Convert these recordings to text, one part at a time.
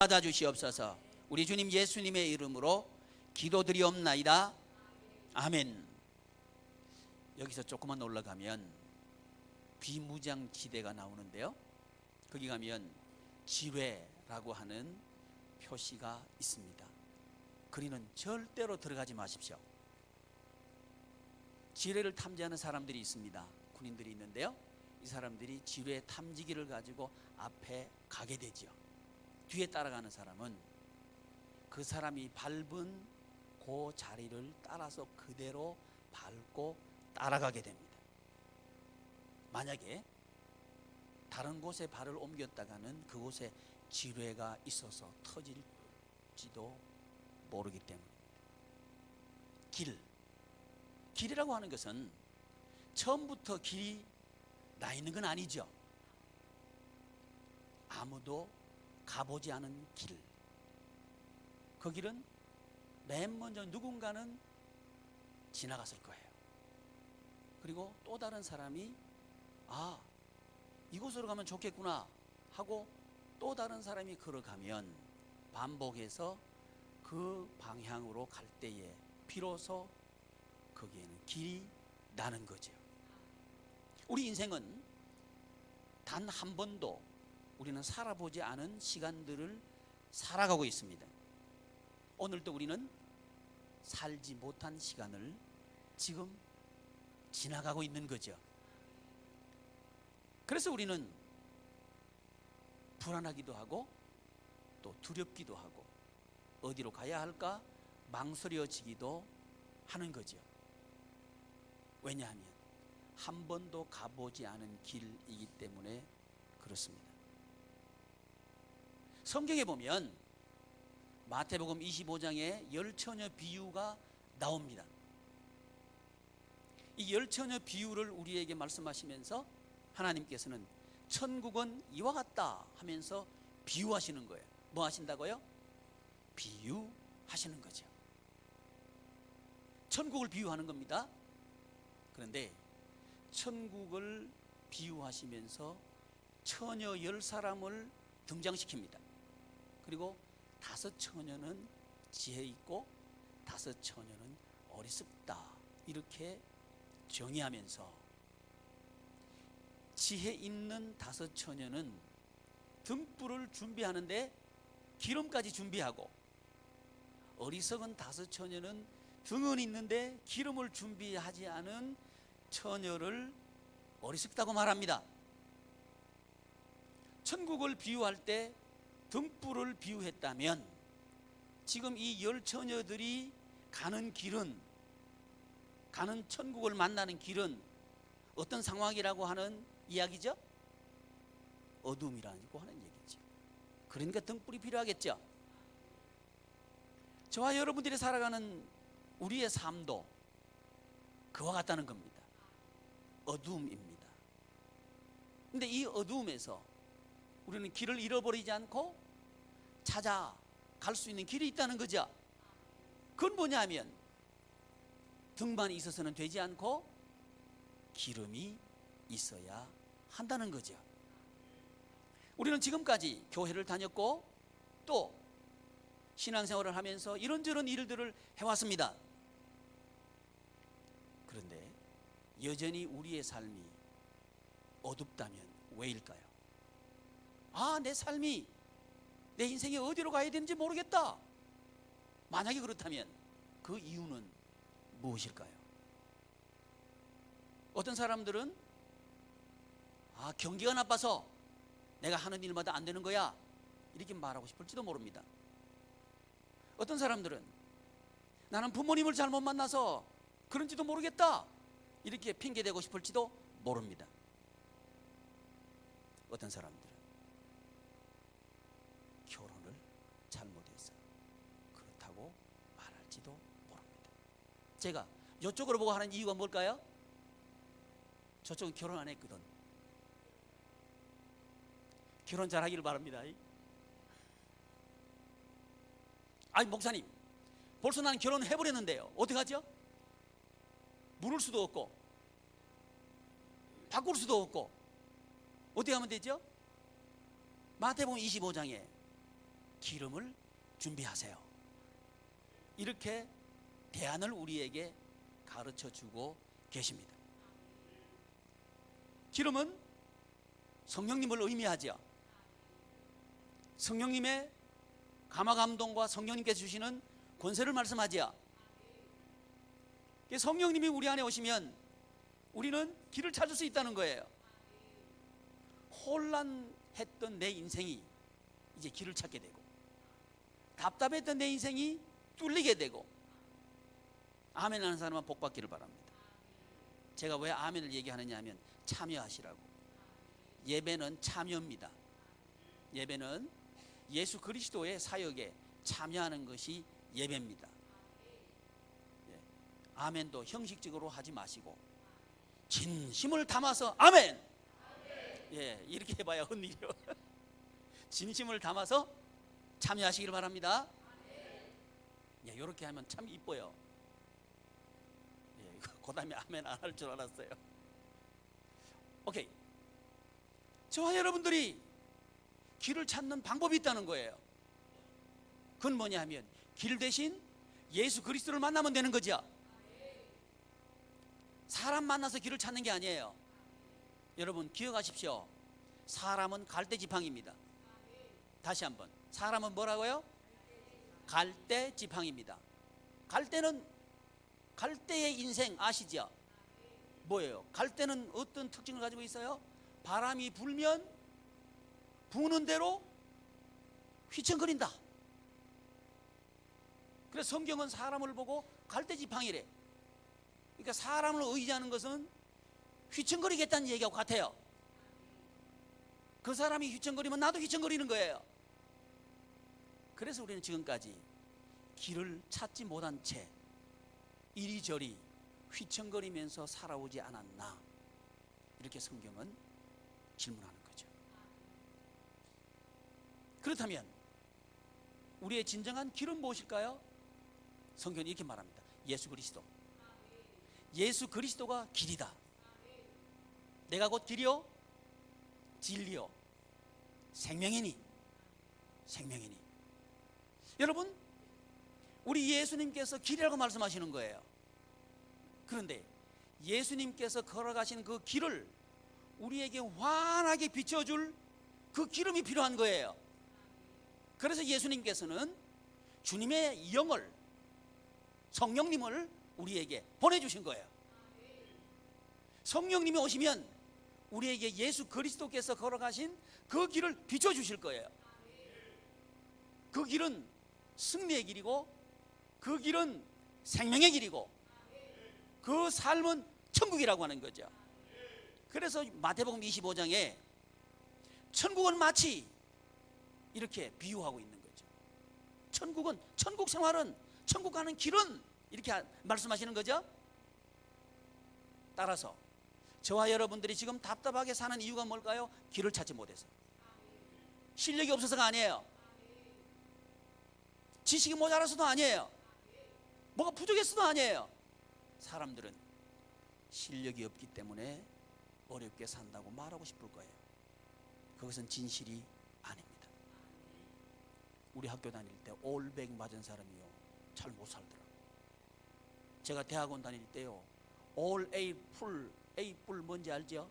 받아주시옵소서. 우리 주님 예수님의 이름으로 기도드리옵나이다. 아멘. 여기서 조금만 올라가면 비무장지대가 나오는데요, 거기 가면 지뢰라고 하는 표시가 있습니다. 거기는 절대로 들어가지 마십시오. 지뢰를 탐지하는 사람들이 있습니다. 군인들이 있는데요, 이 사람들이 지뢰 탐지기를 가지고 앞에 가게 되죠. 뒤에 따라가는 사람은 그 사람이 밟은 그 자리를 따라서 그대로 밟고 따라가게 됩니다. 만약에 다른 곳에 발을 옮겼다가는 그곳에 지뢰가 있어서 터질지도 모르기 때문입니다. 길이라고 하는 것은 처음부터 길이 나 있는 건 아니죠. 아무도 가보지 않은 길, 그 길은 맨 먼저 누군가는 지나갔을 거예요. 그리고 또 다른 사람이 이곳으로 가면 좋겠구나 하고 또 다른 사람이 걸어가면 반복해서 그 방향으로 갈 때에 비로소 거기에는 길이 나는 거죠. 우리 인생은 단 한 번도 우리는 살아보지 않은 시간들을 살아가고 있습니다. 오늘도 우리는 살지 못한 시간을 지금 지나가고 있는 거죠. 그래서 우리는 불안하기도 하고 또 두렵기도 하고 어디로 가야 할까 망설여지기도 하는 거죠. 왜냐하면 한 번도 가보지 않은 길이기 때문에 그렇습니다. 성경에 보면 마태복음 25장에 열처녀 비유가 나옵니다. 이 열처녀 비유를 우리에게 말씀하시면서 하나님께서는 천국은 이와 같다 하면서 비유하시는 거예요. 뭐 하신다고요? 비유하시는 거죠. 천국을 비유하는 겁니다. 그런데 천국을 비유하시면서 처녀 10사람을 등장시킵니다. 그리고 5처녀는 지혜 있고 5처녀는 어리석다 이렇게 정의하면서 지혜 있는 5처녀는 등불을 준비하는데 기름까지 준비하고 어리석은 5처녀는 등은 있는데 기름을 준비하지 않은 처녀를 어리석다고 말합니다. 천국을 비유할 때 등불을 비유했다면 지금 이 10처녀들이 가는 길은, 가는 천국을 만나는 길은 어떤 상황이라고 하는 이야기죠? 어둠이라고 하는 얘기죠. 그러니까 등불이 필요하겠죠. 저와 여러분들이 살아가는 우리의 삶도 그와 같다는 겁니다. 어둠입니다. 근데 이 어둠에서 우리는 길을 잃어버리지 않고 찾아갈 수 있는 길이 있다는 거죠. 그건 뭐냐 하면 등만 있어서는 되지 않고 기름이 있어야 한다는 거죠. 우리는 지금까지 교회를 다녔고 또 신앙생활을 하면서 이런저런 일들을 해왔습니다. 그런데 여전히 우리의 삶이 어둡다면 왜일까요? 내 삶이, 내 인생이 어디로 가야 되는지 모르겠다. 만약에 그렇다면 그 이유는 무엇일까요? 어떤 사람들은 경기가 나빠서 내가 하는 일마다 안 되는 거야 이렇게 말하고 싶을지도 모릅니다. 어떤 사람들은 나는 부모님을 잘못 만나서 그런지도 모르겠다 이렇게 핑계대고 싶을지도 모릅니다. 어떤 사람들은 결혼을 잘못해서 그렇다고 말할지도 모릅니다. 제가 이쪽으로 보고 하는 이유가 뭘까요? 저쪽은 결혼 안 했거든. 결혼 잘하기를 바랍니다. 목사님, 벌써 나는 결혼해버렸는데요. 어떡하죠? 물을 수도 없고 바꿀 수도 없고 어떻게 하면 되죠? 마태복음 25장에 기름을 준비하세요. 이렇게 대안을 우리에게 가르쳐 주고 계십니다. 기름은 성령님을 의미하죠. 성령님의 감화감동과 성령님께서 주시는 권세를 말씀하지요. 성령님이 우리 안에 오시면 우리는 길을 찾을 수 있다는 거예요. 혼란했던 내 인생이 이제 길을 찾게 되고, 답답했던 내 인생이 뚫리게 되고. 아멘 하는 사람은 복 받기를 바랍니다. 제가 왜 아멘을 얘기하느냐 하면 참여하시라고. 예배는 참여입니다. 예배는 예수 그리스도의 사역에 참여하는 것이 예배입니다. 아멘도 형식적으로 하지 마시고 진심을 담아서 아멘. 예, 이렇게 해봐야 헌일이요. 진심을 담아서 참여하시길 바랍니다. 예, 이렇게 하면 참 이뻐요. 예, 그 다음에 아멘 안 할 줄 알았어요. 오케이. 저와 여러분들이 길을 찾는 방법이 있다는 거예요. 그건 뭐냐 하면 길 대신 예수 그리스도를 만나면 되는 거죠. 사람 만나서 길을 찾는 게 아니에요. 여러분 기억하십시오. 사람은 갈대지팡입니다. 다시 한번, 사람은 뭐라고요? 갈대지팡입니다. 갈대의 인생 아시죠? 뭐예요? 갈대는 어떤 특징을 가지고 있어요? 바람이 불면 부는 대로 휘청거린다. 그래서 성경은 사람을 보고 갈대지팡이래. 그러니까 사람을 의지하는 것은 휘청거리겠다는 얘기하고 같아요. 그 사람이 휘청거리면 나도 휘청거리는 거예요. 그래서 우리는 지금까지 길을 찾지 못한 채 이리저리 휘청거리면서 살아오지 않았나, 이렇게 성경은 질문하는 거죠. 그렇다면 우리의 진정한 길은 무엇일까요? 성경은 이렇게 말합니다. 예수 그리스도. 예수 그리스도가 길이다. 내가 곧 길이요 진리요 생명이니. 여러분, 우리 예수님께서 길이라고 말씀하시는 거예요. 그런데 예수님께서 걸어가신 그 길을 우리에게 환하게 비춰줄 그 기름이 필요한 거예요. 그래서 예수님께서는 주님의 영을, 성령님을 우리에게 보내주신 거예요. 성령님이 오시면 우리에게 예수 그리스도께서 걸어가신 그 길을 비춰주실 거예요. 그 길은 승리의 길이고, 그 길은 생명의 길이고, 그 삶은 천국이라고 하는 거죠. 그래서 마태복음 25장에 천국은 마치 이렇게 비유하고 있는 거죠. 천국 생활은, 천국 가는 길은 이렇게 말씀하시는 거죠. 따라서 저와 여러분들이 지금 답답하게 사는 이유가 뭘까요? 길을 찾지 못해서. 실력이 없어서가 아니에요. 지식이 모자라서도 아니에요. 뭐가 부족해서도 아니에요. 사람들은 실력이 없기 때문에 어렵게 산다고 말하고 싶을 거예요. 그것은 진실이 아닙니다. 우리 학교 다닐 때 올백 맞은 사람이요 잘 못 살더라고요. 제가 대학원 다닐 때요 올 A 뿔 뭔지 알죠?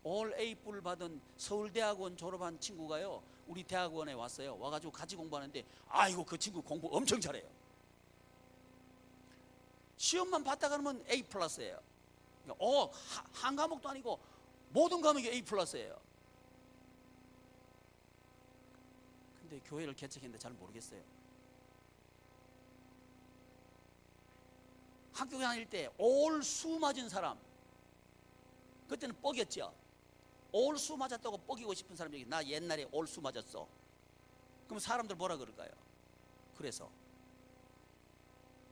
올 A 뿔 받은 서울대학원 졸업한 친구가요 우리 대학원에 왔어요. 와가지고 같이 공부하는데 아이고 그 친구 공부 엄청 잘해요. 시험만 봤다 그러면 A 플러스예요. 한 과목도 아니고 모든 과목이 A 플러스예요. 근데 교회를 개척했는데 잘 모르겠어요. 학교 다닐 때 올 수 맞은 사람, 그때는 뻑이었죠. 올 수 맞았다고 뻑이고 싶은 사람 중에 나 옛날에 올 수 맞았어. 그럼 사람들 뭐라 그럴까요? 그래서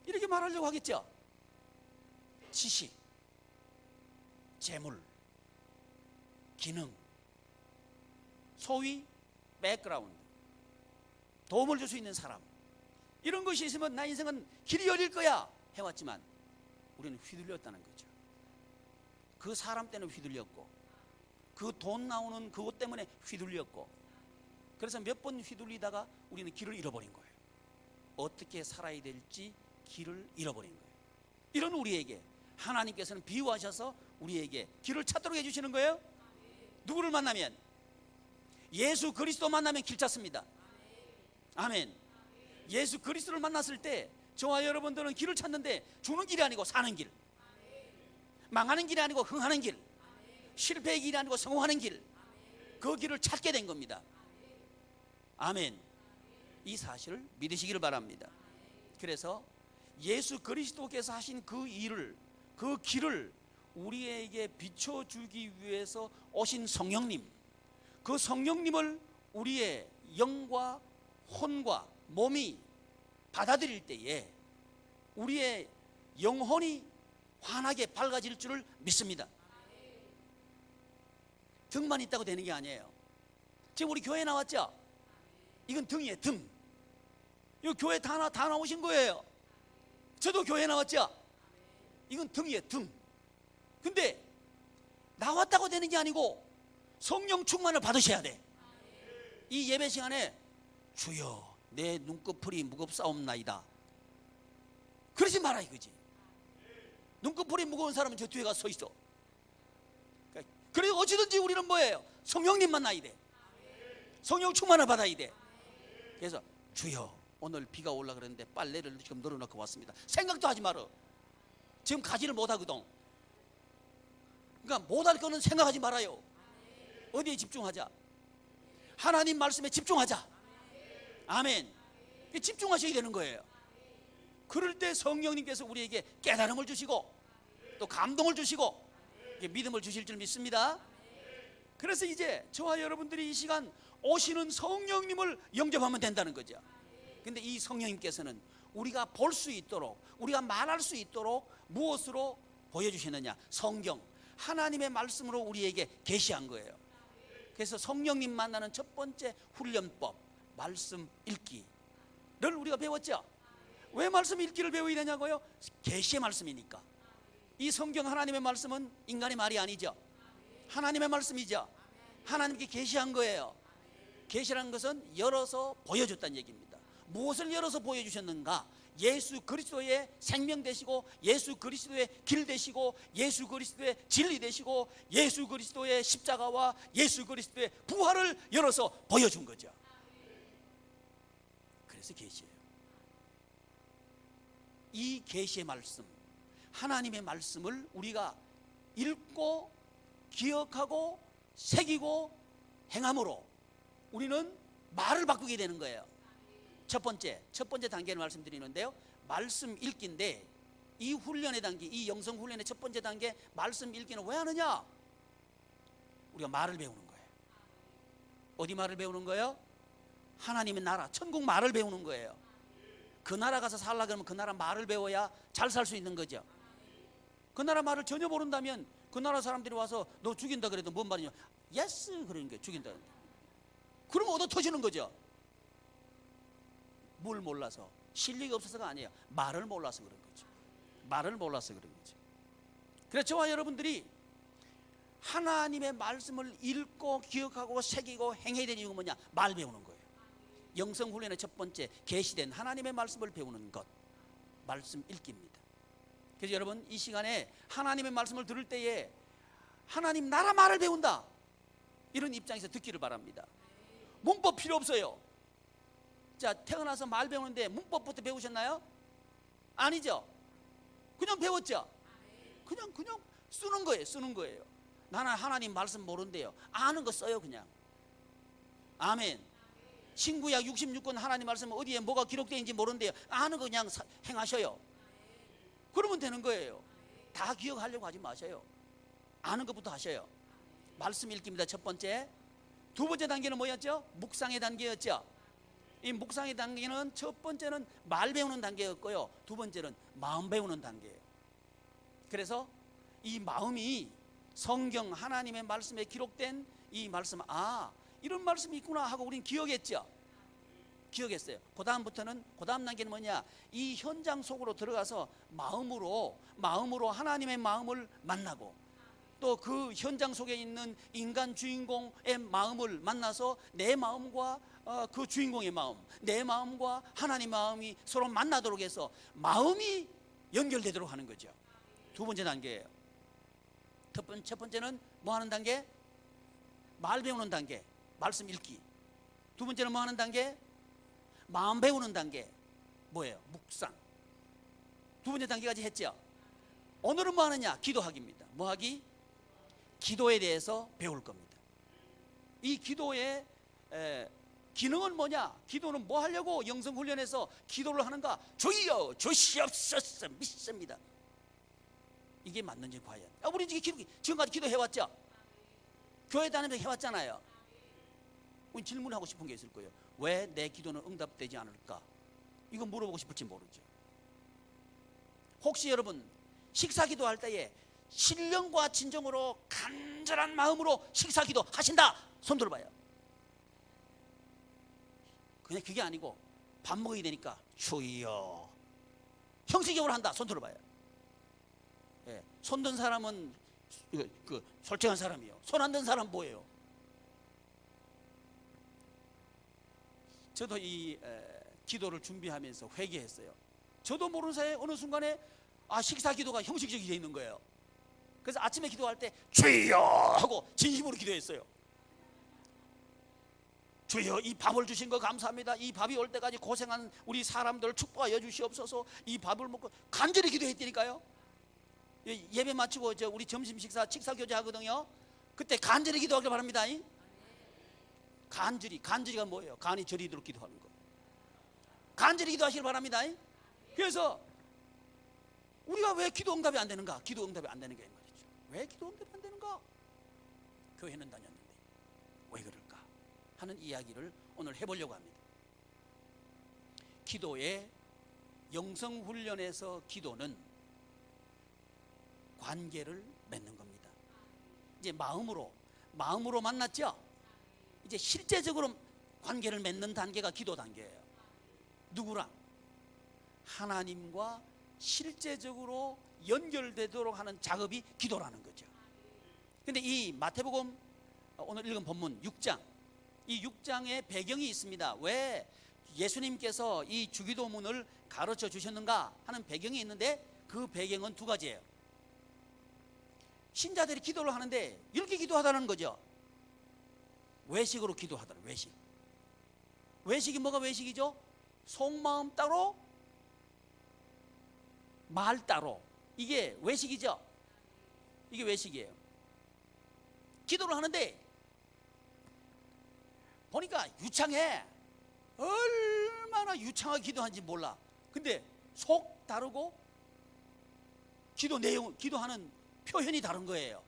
이렇게 말하려고 하겠죠. 지식, 재물, 기능, 소위 백그라운드, 도움을 줄 수 있는 사람, 이런 것이 있으면 나 인생은 길이 열릴 거야 해왔지만 우리는 휘둘렸다는 거죠. 그 사람 때문에 휘둘렸고, 그 돈 나오는 그것 때문에 휘둘렸고, 그래서 몇 번 휘둘리다가 우리는 길을 잃어버린 거예요. 어떻게 살아야 될지 길을 잃어버린 거예요. 이런 우리에게 하나님께서는 비유하셔서 우리에게 길을 찾도록 해주시는 거예요. 누구를 만나면? 예수 그리스도 만나면 길 찾습니다. 아멘. 예수 그리스도를 만났을 때 저와 여러분들은 길을 찾는데 주는 길이 아니고 사는 길, 망하는 길이 아니고 흥하는 길, 실패의 길이 아니고 성공하는 길, 그 길을 찾게 된 겁니다. 아멘. 이 사실을 믿으시기를 바랍니다. 그래서 예수 그리스도께서 하신 그 일을, 그 길을 우리에게 비춰주기 위해서 오신 성령님, 그 성령님을 우리의 영과 혼과 몸이 받아들일 때에 우리의 영혼이 환하게 밝아질 줄을 믿습니다. 등만 있다고 되는 게 아니에요. 지금 우리 교회 나왔죠? 이건 등이에요. 등. 이거 교회 다 나오신 거예요. 저도 교회 나왔죠? 이건 등이에요. 등. 근데 나왔다고 되는 게 아니고 성령 충만을 받으셔야 돼. 이 예배 시간에 주여 내 눈꺼풀이 무겁사옵나이다 그러지 마라 이거지. 눈꺼풀이 무거운 사람은 저 뒤에 가서 서 있어. 그래서 어찌든지 우리는 뭐예요? 성령님 만나야 돼. 성령 충만을 받아야 돼. 그래서 주여 오늘 비가 올라 그랬는데 빨래를 지금 널어놓고 왔습니다. 생각도 하지 마라. 지금 가지를 못하거든. 그러니까 못할 거는 생각하지 말아요. 어디에 집중하자? 하나님 말씀에 집중하자. 아멘. 집중하셔야 되는 거예요. 그럴 때 성령님께서 우리에게 깨달음을 주시고 또 감동을 주시고 믿음을 주실 줄 믿습니다. 그래서 이제 저와 여러분들이 이 시간 오시는 성령님을 영접하면 된다는 거죠. 근데 이 성령님께서는 우리가 볼 수 있도록, 우리가 말할 수 있도록 무엇으로 보여주시느냐? 성경, 하나님의 말씀으로 우리에게 계시한 거예요. 그래서 성령님 만나는 첫 번째 훈련법, 말씀 읽기를 우리가 배웠죠. 왜 말씀 읽기를 배워야 되냐고요? 계시의 말씀이니까. 이 성경 하나님의 말씀은 인간의 말이 아니죠. 하나님의 말씀이죠. 하나님께 계시한 거예요. 계시라는 것은 열어서 보여줬다는 얘기입니다. 무엇을 열어서 보여주셨는가? 예수 그리스도의 생명 되시고, 예수 그리스도의 길 되시고, 예수 그리스도의 진리 되시고, 예수 그리스도의 십자가와 예수 그리스도의 부활을 열어서 보여준 거죠. 그래서 계시예요. 이 계시의 말씀, 하나님의 말씀을 우리가 읽고 기억하고 새기고 행함으로 우리는 말을 바꾸게 되는 거예요. 첫 번째 단계를 말씀드리는데요, 말씀 읽기인데, 이 훈련의 단계, 이 영성 훈련의 첫 번째 단계 말씀 읽기는 왜 하느냐? 우리가 말을 배우는 거예요. 어디 말을 배우는 거예요? 하나님의 나라, 천국 말을 배우는 거예요. 그 나라 가서 살라 그러면 그 나라 말을 배워야 잘 살 수 있는 거죠. 그 나라 말을 전혀 모른다면 그 나라 사람들이 와서 너 죽인다 그래도 뭔 말이냐? 예스 그러는 거예요. 죽인다. 그러면 얻어 터지는 거죠. 뭘 몰라서, 실력이 없어서가 아니에요. 말을 몰라서 그런 거죠. 말을 몰라서 그런 거죠. 그래서 저와 여러분들이 하나님의 말씀을 읽고 기억하고 새기고 행해야 되는 이유가 뭐냐? 말 배우는 거예요. 영성훈련의 첫 번째, 계시된 하나님의 말씀을 배우는 것, 말씀 읽기입니다. 그래서 여러분 이 시간에 하나님의 말씀을 들을 때에 하나님 나라 말을 배운다, 이런 입장에서 듣기를 바랍니다. 문법 필요 없어요. 자, 태어나서 말 배우는데 문법부터 배우셨나요? 아니죠. 그냥 배웠죠. 그냥 쓰는 거예요. 쓰는 거예요. 나는 하나님 말씀 모른대요. 아는 거 써요 그냥. 아멘. 신구약 66권 하나님 말씀 어디에 뭐가 기록되어 있는지 모른대요. 아는 거 그냥 행하셔요. 그러면 되는 거예요. 다 기억하려고 하지 마세요. 아는 것부터 하셔요. 말씀 읽기입니다. 첫 번째. 두 번째 단계는 뭐였죠? 묵상의 단계였죠. 이 묵상의 단계는 첫 번째는 말 배우는 단계였고요, 두 번째는 마음 배우는 단계예요. 그래서 이 마음이 성경 하나님의 말씀에 기록된 이 말씀, 아 이런 말씀이 있구나 하고 우리는 기억했죠. 기억했어요. 그 다음부터는, 그 다음 단계는 뭐냐? 이 현장 속으로 들어가서 마음으로 하나님의 마음을 만나고, 또 그 현장 속에 있는 인간 주인공의 마음을 만나서 내 마음과 그 주인공의 마음, 내 마음과 하나님 마음이 서로 만나도록 해서 마음이 연결되도록 하는 거죠. 두 번째 단계예요. 첫 번째는 뭐 하는 단계? 말 배우는 단계, 말씀 읽기. 두 번째는 뭐 하는 단계? 마음 배우는 단계. 뭐예요? 묵상. 두 번째 단계까지 했죠. 오늘은 뭐 하느냐? 기도하기입니다. 뭐 하기? 기도에 대해서 배울 겁니다. 이 기도의 기능은 뭐냐? 기도는 뭐 하려고 영성훈련에서 기도를 하는가? 주여 주시옵소서 믿습니다. 이게 맞는지 과연? 우리 지금까지 기도해왔죠? 교회 다니면서 해왔잖아요. 우리 질문하고 싶은 게 있을 거예요. 왜 내 기도는 응답되지 않을까? 이거 물어보고 싶을지 모르죠. 혹시 여러분 식사 기도할 때에 신령과 진정으로 간절한 마음으로 식사 기도 하신다? 손 들어봐요. 그냥 그게 아니고 밥 먹어야 되니까 주여 형식적으로 한다? 손 들어봐요. 예, 손 든 사람은 솔직한 사람이요. 손 안 든 사람은 뭐예요? 저도 이 기도를 준비하면서 회개했어요. 저도 모르는 사이에 어느 순간에 식사 기도가 형식적이 되어 있는 거예요. 그래서 아침에 기도할 때 주여 하고 진심으로 기도했어요. 주여 이 밥을 주신 거 감사합니다. 이 밥이 올 때까지 고생한 우리 사람들 축복하여 주시옵소서. 이 밥을 먹고 간절히 기도했다니까요. 예배 마치고 우리 점심 식사 교제 하거든요. 그때 간절히 기도하길 바랍니다. 간절히가 뭐예요? 간이 저리도록 기도하는 거. 간절히 기도하시길 바랍니다. 그래서 우리가 왜 기도 응답이 안 되는가? 기도 응답이 안 되는 게 말이죠. 왜 기도 응답이 안 되는가? 교회는 다녔는데 왜 그럴까? 하는 이야기를 오늘 해보려고 합니다. 기도의 영성훈련에서 기도는 관계를 맺는 겁니다. 이제 마음으로 만났죠? 이제 실제적으로 관계를 맺는 단계가 기도 단계예요. 누구랑? 하나님과 실제적으로 연결되도록 하는 작업이 기도라는 거죠. 근데 이 마태복음 오늘 읽은 본문 6장, 이 6장의 배경이 있습니다. 왜 예수님께서 이 주기도문을 가르쳐 주셨는가 하는 배경이 있는데 그 배경은 두 가지예요. 신자들이 기도를 하는데 이렇게 기도하다는 거죠. 외식으로 기도하더라. 외식이 뭐가 외식이죠? 속마음 따로 말 따로. 이게 외식이죠. 이게 외식이에요. 기도를 하는데 보니까 유창해. 얼마나 유창하게 기도하는지 몰라. 근데 속 다르고 기도하는 표현이 다른 거예요.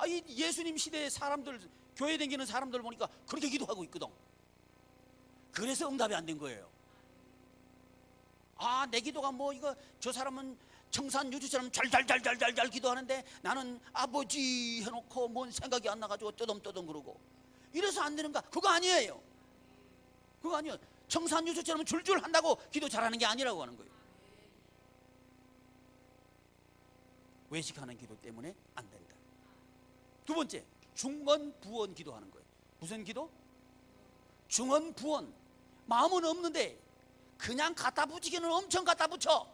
이 예수님 시대의 사람들, 교회 다니는 사람들 보니까 그렇게 기도하고 있거든. 그래서 응답이 안 된 거예요. 내 기도가 저 사람은 청산유주처럼 잘잘 기도하는데 나는 아버지 해놓고 뭔 생각이 안 나가지고 떠듬떠듬 그러고 이래서 안 되는가? 그거 아니에요. 그거 아니에요. 청산유주처럼 줄줄 한다고 기도 잘하는 게 아니라고 하는 거예요. 외식하는 기도 때문에 안 된다. 두 번째, 중언부언 기도하는 거예요. 무슨 기도? 중언부언. 마음은 없는데 그냥 갖다 붙이기는 엄청 갖다 붙여.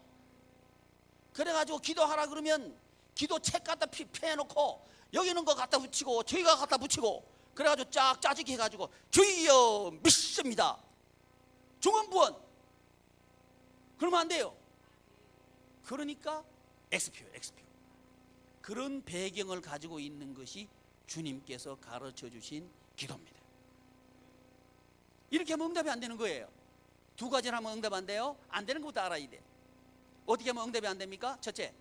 그래가지고 기도하라 그러면 기도책 갖다 펴놓고 여기 있는 거 갖다 붙이고 저기가 갖다 붙이고 그래가지고 쫙 짜집게 해가지고 주여 믿습니다. 중언부언. 그러면 안 돼요. 그러니까 X표. 그런 배경을 가지고 있는 것이 주님께서 가르쳐 주신 기도입니다. 이렇게 하면 응답이 안 되는 거예요. 두 가지를 하면 응답 안 돼요? 안 되는 것부터 알아야 돼. 어떻게 하면 응답이 안 됩니까? 첫째,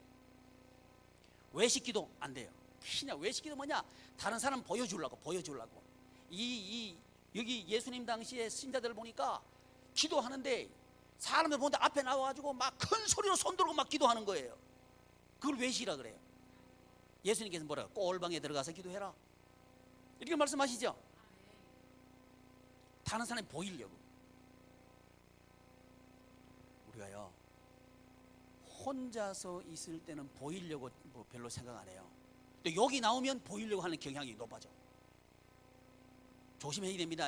외식기도 안 돼요. 그냥 외식기도 뭐냐? 다른 사람 보여주려고. 여기 예수님 당시에 신자들을 보니까 기도하는데 사람들 보는데 앞에 나와가지고 막 큰 소리로 손 들고 막 기도하는 거예요. 그걸 외식이라 그래요. 예수님께서 뭐라고? 꼴방에 들어가서 기도해라. 이렇게 말씀하시죠? 다른 사람이 보이려고. 우리가요 혼자서 있을 때는 보이려고 별로 생각 안 해요. 또 여기 나오면 보이려고 하는 경향이 높아져. 조심해야 됩니다.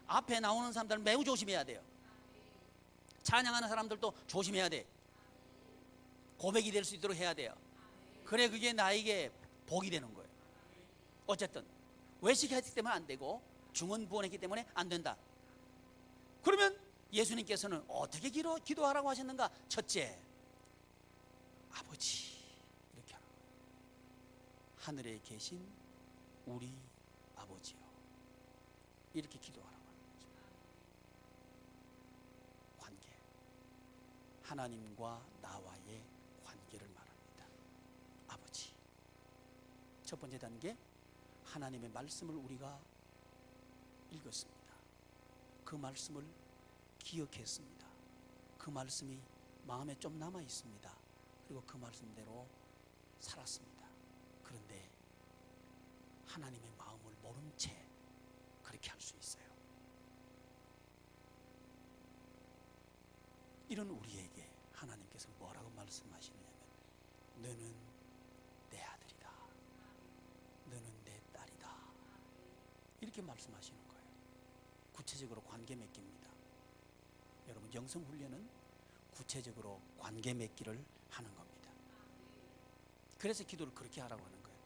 앞에 나오는 사람들은 매우 조심해야 돼요. 찬양하는 사람들도 조심해야 돼. 고백이 될 수 있도록 해야 돼요. 그래 그게 나에게 복이 되는 거예요. 어쨌든 외식했기 때문에 안 되고 중언부언했기 때문에 안 된다. 그러면 예수님께서는 어떻게 기도하라고 하셨는가? 첫째, 아버지 이렇게 하는 거예요. 하늘에 계신 우리 아버지요, 이렇게 기도하라고 하는 거죠. 관계, 하나님과 나와의 관계를 말합니다. 아버지. 첫 번째 단계, 하나님의 말씀을 우리가 읽었습니다. 그 말씀을 기억했습니다. 그 말씀이 마음에 좀 남아 있습니다. 그리고 그 말씀대로 살았습니다. 그런데 하나님의 마음을 모른 채 그렇게 할 수 있어요. 이런 우리에게 하나님께서 뭐라고 말씀하시느냐면, 너는 내 아들이다, 너는 내 딸이다, 이렇게 말씀하시는 거예요. 구체적으로 관계 맺기입니다. 여러분, 영성훈련은 구체적으로 관계 맺기를 하는 겁니다. 그래서 기도를 그렇게 하라고 하는 거예요.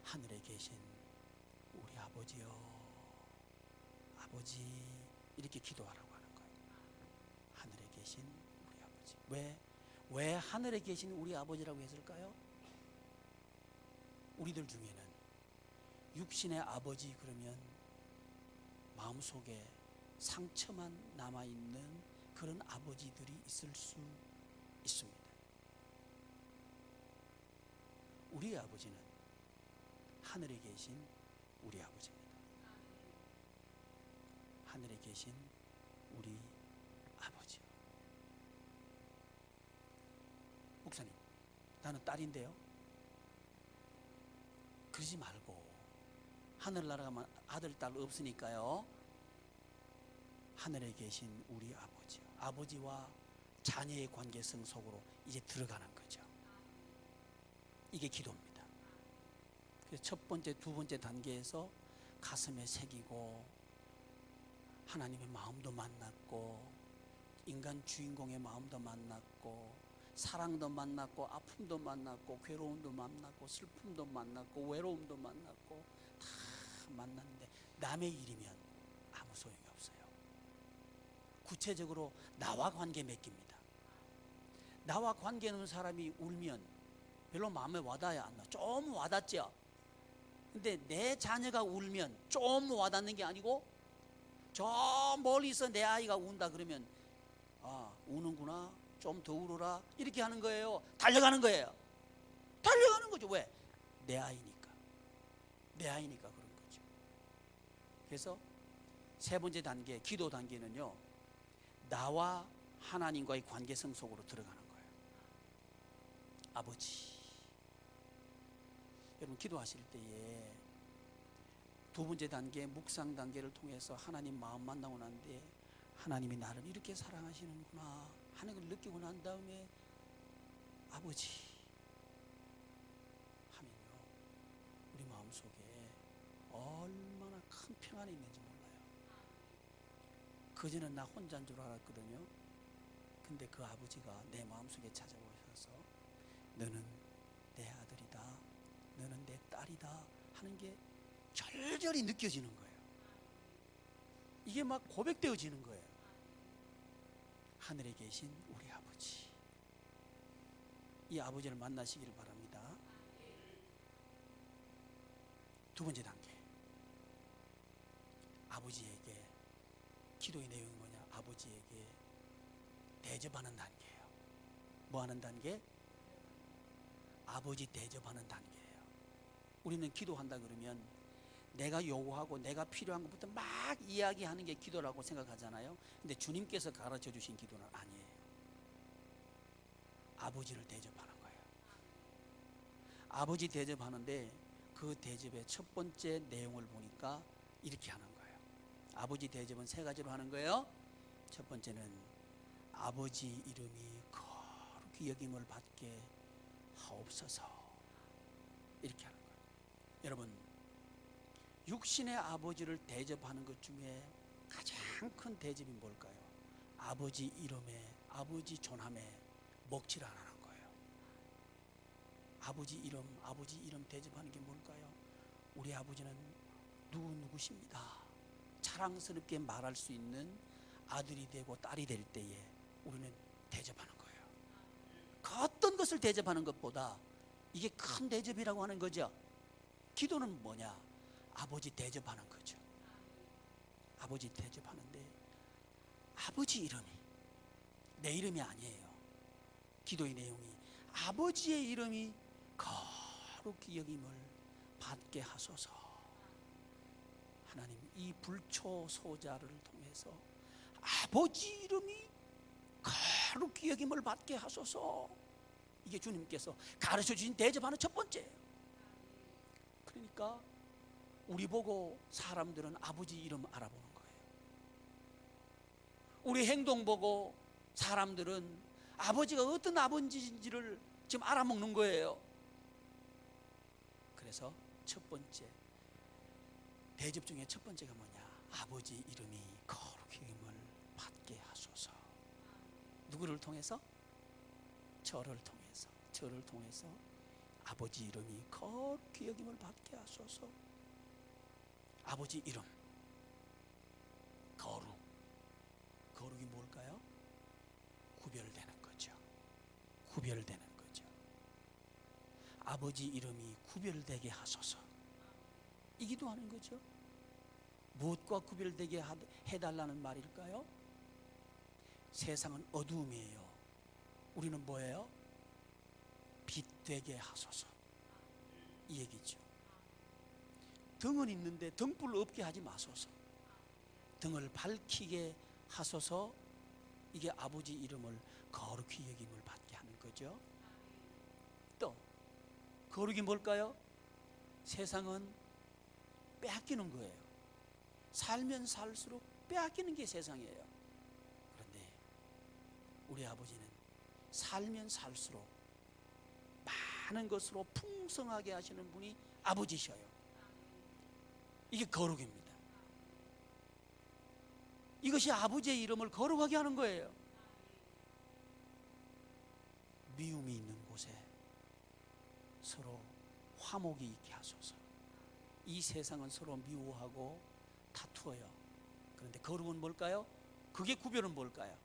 하늘에 계신 우리 아버지요, 아버지, 이렇게 기도하라고 하는 거예요. 하늘에 계신 우리 아버지. 왜 하늘에 계신 우리 아버지라고 했을까요? 우리들 중에는 육신의 아버지 그러면 마음속에 상처만 남아있는 그런 아버지들이 있을 수 있습니다. 우리의 아버지는 하늘에 계신 우리 아버지입니다. 하늘에 계신 우리 아버지요. 목사님, 나는 딸인데요. 그러지 말고, 하늘나라 가면 아들, 딸 없으니까요. 하늘에 계신 우리 아버지요. 아버지와 자녀의 관계성 속으로 이제 들어가는 거죠. 이게 기도입니다. 그래서 첫 번째, 두 번째 단계에서 가슴에 새기고 하나님의 마음도 만났고 인간 주인공의 마음도 만났고 사랑도 만났고 아픔도 만났고 괴로움도 만났고 슬픔도 만났고 외로움도 만났고 다 만났는데 남의 일이면 아무 소용이 없어요. 구체적으로 나와 관계 맺깁니다. 나와 관계 있는 사람이 울면 별로 마음에 와닿아야 안 나. 좀 와닿죠. 근데 내 자녀가 울면 좀 와닿는 게 아니고 저 멀리서 내 아이가 운다 그러면 아, 우는구나, 좀 더 울어라, 이렇게 하는 거예요. 달려가는 거예요. 달려가는 거죠. 왜? 내 아이니까. 내 아이니까 그런 거죠. 그래서 세 번째 단계, 기도 단계는요, 나와 하나님과의 관계성 속으로 들어가는 거예요. 아버지. 여러분, 기도하실 때에 두 번째 단계, 묵상 단계를 통해서 하나님 마음 만나고 난 뒤에 하나님이 나를 이렇게 사랑하시는구나 하는 걸 느끼고 난 다음에 아버지 하면요, 우리 마음속에 얼마나 큰 평안이 있는지 몰라요. 그전엔 나 혼자인 줄 알았거든요. 근데 그 아버지가 내 마음속에 찾아오셔서 너는 내 아들이다, 너는 내 딸이다 하는 게 절절히 느껴지는 거예요. 이게 막 고백되어지는 거예요. 하늘에 계신 우리 아버지, 이 아버지를 만나시기를 바랍니다. 두 번째 단계, 아버지에게 기도의 내용이 뭐냐? 아버지에게 대접하는 단계예요. 뭐 하는 단계? 아버지 대접하는 단계예요. 우리는 기도한다 그러면 내가 요구하고 내가 필요한 것부터 막 이야기하는 게 기도라고 생각하잖아요. 근데 주님께서 가르쳐 주신 기도는 아니에요. 아버지를 대접하는 거예요. 아버지 대접하는데 그 대접의 첫 번째 내용을 보니까 이렇게 하는 거예요. 아버지 대접은 세 가지로 하는 거예요. 첫 번째는 아버지 이름이 거룩히 여김을 받게 하옵소서. 이렇게 하는 거예요. 여러분, 육신의 아버지를 대접하는 것 중에 가장 큰 대접이 뭘까요? 아버지 이름에, 아버지 존함에 먹칠 안 하는 거예요. 아버지 이름 대접하는 게 뭘까요? 우리 아버지는 누구십니다. 자랑스럽게 말할 수 있는 아들이 되고 딸이 될 때에 우리는 대접하는 거예요. 그 어떤 것을 대접하는 것보다 이게 큰 대접이라고 하는 거죠. 기도는 뭐냐? 아버지 대접하는 거죠. 아버지 대접하는데 아버지 이름이 내 이름이 아니에요. 기도의 내용이 아버지의 이름이 거룩히 여김을 받게 하소서. 하나님, 이 불초소자를 통해서 아버지 이름이 거룩히 여김을 받게 하소서. 이게 주님께서 가르쳐 주신 대접하는 첫 번째예요. 그러니까 우리 보고 사람들은 아버지 이름 알아보는 거예요. 우리 행동 보고 사람들은 아버지가 어떤 아버지인지를 지금 알아먹는 거예요. 그래서 첫 번째 대접 중에 첫 번째가 뭐냐? 아버지 이름이 거룩히 여김을 받게 하소서. 누구를 통해서? 저를 통해서 아버지 이름이 거룩히 여김을 받게 하소서. 아버지 이름 거룩이 뭘까요? 구별되는 거죠. 아버지 이름이 구별되게 하소서. 이 기도하는 거죠. 무엇과 구별되게 해달라는 말일까요? 세상은 어두움이에요. 우리는 뭐예요? 빛 되게 하소서. 이 얘기죠. 등은 있는데 등불 없게 하지 마소서. 등을 밝히게 하소서. 이게 아버지 이름을 거룩히 여김을 받게 하는 거죠. 또 거룩이 뭘까요? 세상은 빼앗기는 거예요. 살면 살수록 빼앗기는 게 세상이에요. 그런데 우리 아버지는 살면 살수록 많은 것으로 풍성하게 하시는 분이 아버지셔요. 이게 거룩입니다. 이것이 아버지의 이름을 거룩하게 하는 거예요. 미움이 있는 곳에 서로 화목이 있게 하소서. 이 세상은 서로 미워하고 다투어요. 그런데 거룩은 뭘까요? 그게 구별은 뭘까요?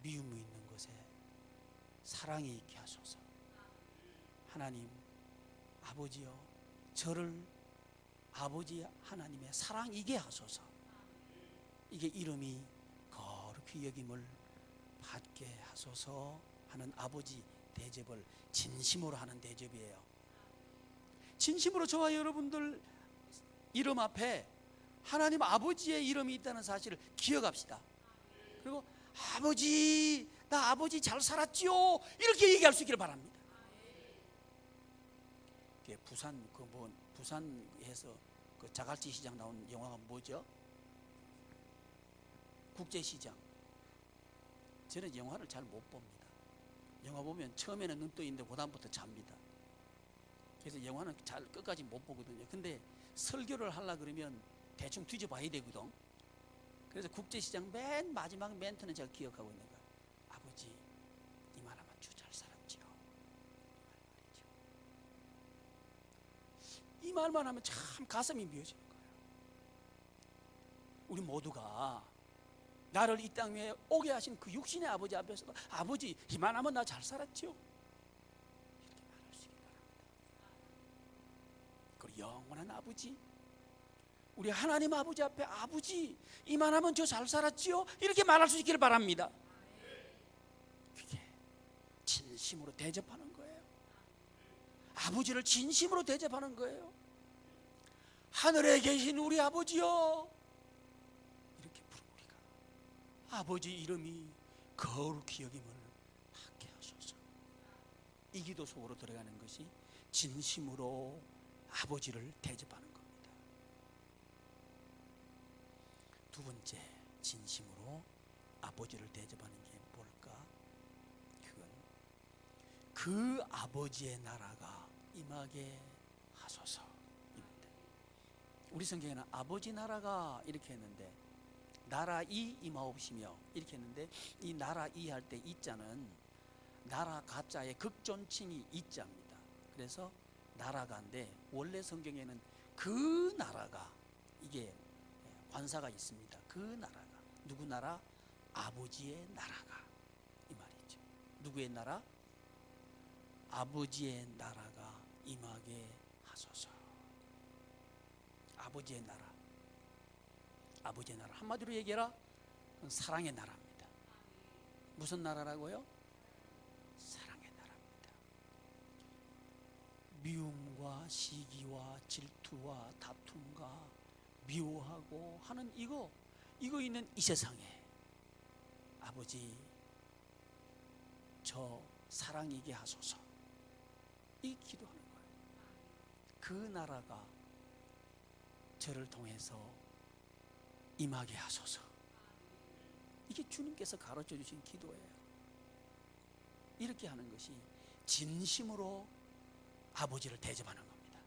미움이 있는 곳에 사랑이 있게 하소서. 하나님 아버지여, 저를 아버지 하나님의 사랑이게 하소서. 이게 이름이 거룩히 여김을 받게 하소서 하는 아버지 대접을 진심으로 하는 대접이에요. 진심으로 저와 여러분들 이름 앞에 하나님 아버지의 이름이 있다는 사실을 기억합시다. 그리고 아버지, 나 아버지 잘 살았지요, 이렇게 얘기할 수 있기를 바랍니다. 부산에서 그 자갈치 시장 나온 영화가 뭐죠? 국제시장. 저는 영화를 잘 못 봅니다. 영화 보면 처음에는 눈 떠 있는데 그다음부터 잡니다. 그래서 영화는 잘 끝까지 못 보거든요. 근데 설교를 하려 그러면 대충 뒤져봐야 되거든. 그래서 국제시장 맨 마지막 멘트는 제가 기억하고 있는 거예요. 아버지, 이만하면 주 잘 살았지요. 이 말만 하면 참 가슴이 미어지는 거예요. 우리 모두가 나를 이 땅 위에 오게 하신 그 육신의 아버지 앞에서도 아버지, 이만하면 나 잘 살았지요, 이렇게 말할 수 있기 바랍니다. 그리고 영원한 아버지, 우리 하나님 아버지 앞에 아버지, 이만하면 저 잘 살았지요, 이렇게 말할 수 있기를 바랍니다. 그게 진심으로 대접하는 거예요. 아버지를 진심으로 대접하는 거예요. 하늘에 계신 우리 아버지요, 이렇게 부르고 우리가 아버지 이름이 거룩히 여김을 받게 하소서. 이 기도 속으로 들어가는 것이 진심으로 아버지를 대접하는 겁니다. 두 번째, 진심으로 아버지를 대접하는 게 뭘까? 그건 그 아버지의 나라가 임하게 하소서입니다. 우리 성경에는 아버지 나라가 이렇게 했는데 나라 이 임하옵시며 이렇게 했는데 이 나라 이 할 때 이자는 나라 가자의 극존칭이 이자입니다. 그래서 나라가인데 원래 성경에는 그 나라가 이게 관사가 있습니다. 그 나라가 누구 나라? 아버지의 나라가 이 말이죠. 누구의 나라? 아버지의 나라가 임하게 하소서. 아버지의 나라. 아버지의 나라. 한마디로 얘기해라. 그건 사랑의 나라입니다. 무슨 나라라고요? 사랑의 나라입니다. 미움과 시기와 질투와 다툼과 미워하고 하는 이거 있는 이 세상에 아버지 저 사랑이게 하소서. 이 기도하는 거예요. 그 나라가 저를 통해서 임하게 하소서. 이게 주님께서 가르쳐 주신 기도예요. 이렇게 하는 것이 진심으로 아버지를 대접하는 겁니다.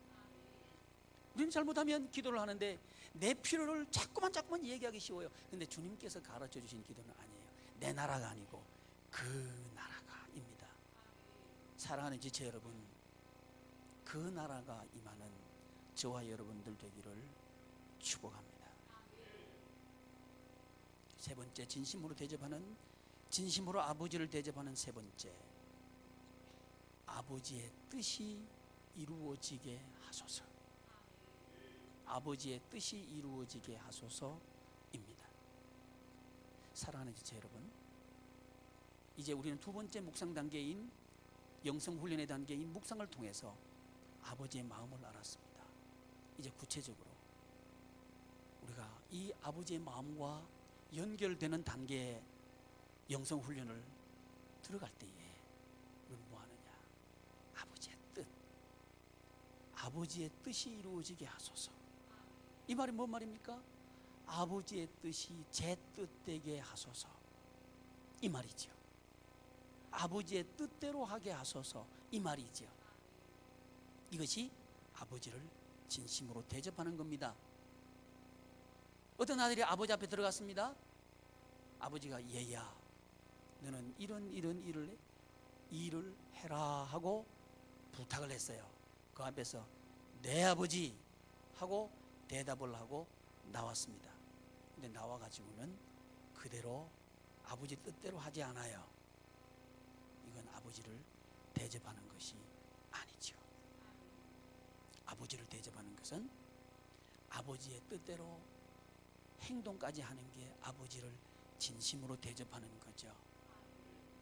우리는 잘못하면 기도를 하는데 내 필요를 자꾸만 얘기하기 쉬워요. 근데 주님께서 가르쳐 주신 기도는 아니에요. 내 나라가 아니고 그 나라가입니다. 사랑하는 지체 여러분, 그 나라가 임하는 저와 여러분들 되기를 축복합니다. 세 번째, 진심으로 아버지를 대접하는 세 번째, 아버지의 뜻이 이루어지게 하소서. 아버지의 뜻이 이루어지게 하소서입니다. 사랑하는 지체 여러분, 이제 우리는 두 번째 묵상 단계인 영성훈련의 단계인 묵상을 통해서 아버지의 마음을 알았습니다. 이제 구체적으로 우리가 이 아버지의 마음과 연결되는 단계의 영성훈련을 들어갈 때에 우리는 뭐하느냐? 아버지의 뜻이 이루어지게 하소서. 이 말이 뭔 말입니까? 아버지의 뜻이 제 뜻되게 하소서, 이 말이죠. 아버지의 뜻대로 하게 하소서, 이 말이죠. 이것이 아버지를 진심으로 대접하는 겁니다. 어떤 아들이 아버지 앞에 들어갔습니다. 아버지가 얘야, 너는 이런 일을 해라 하고 부탁을 했어요. 그 앞에서 네 아버지 하고 대답을 하고 나왔습니다. 근데 나와가지고는 그대로 아버지 뜻대로 하지 않아요. 이건 아버지를 대접하는 것이 아니죠. 아버지를 대접하는 것은 아버지의 뜻대로 행동까지 하는 게 아버지를 진심으로 대접하는 거죠.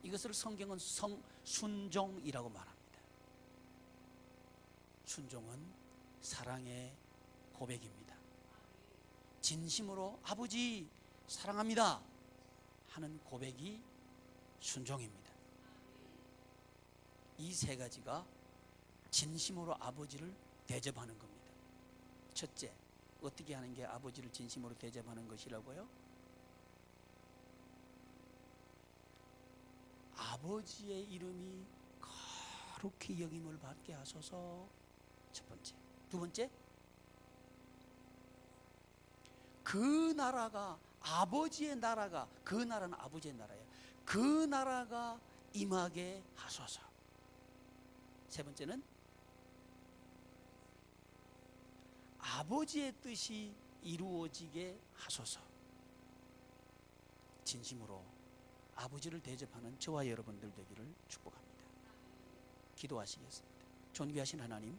이것을 성경은 순종이라고 말합니다. 순종은 사랑의 고백입니다. 진심으로 아버지 사랑합니다 하는 고백이 순종입니다. 이 세 가지가 진심으로 아버지를 대접하는 겁니다. 첫째, 어떻게 하는 게 아버지를 진심으로 대접하는 것이라고요? 아버지의 이름이 거룩히 여김을 받게 하소서. 첫 번째. 두 번째, 그 나라가 아버지의 나라가, 그 나라는 아버지의 나라예요. 그 나라가 임하게 하소서. 세 번째는 아버지의 뜻이 이루어지게 하소서. 진심으로 아버지를 대접하는 저와 여러분들 되기를 축복합니다. 기도하시겠습니다. 존귀하신 하나님,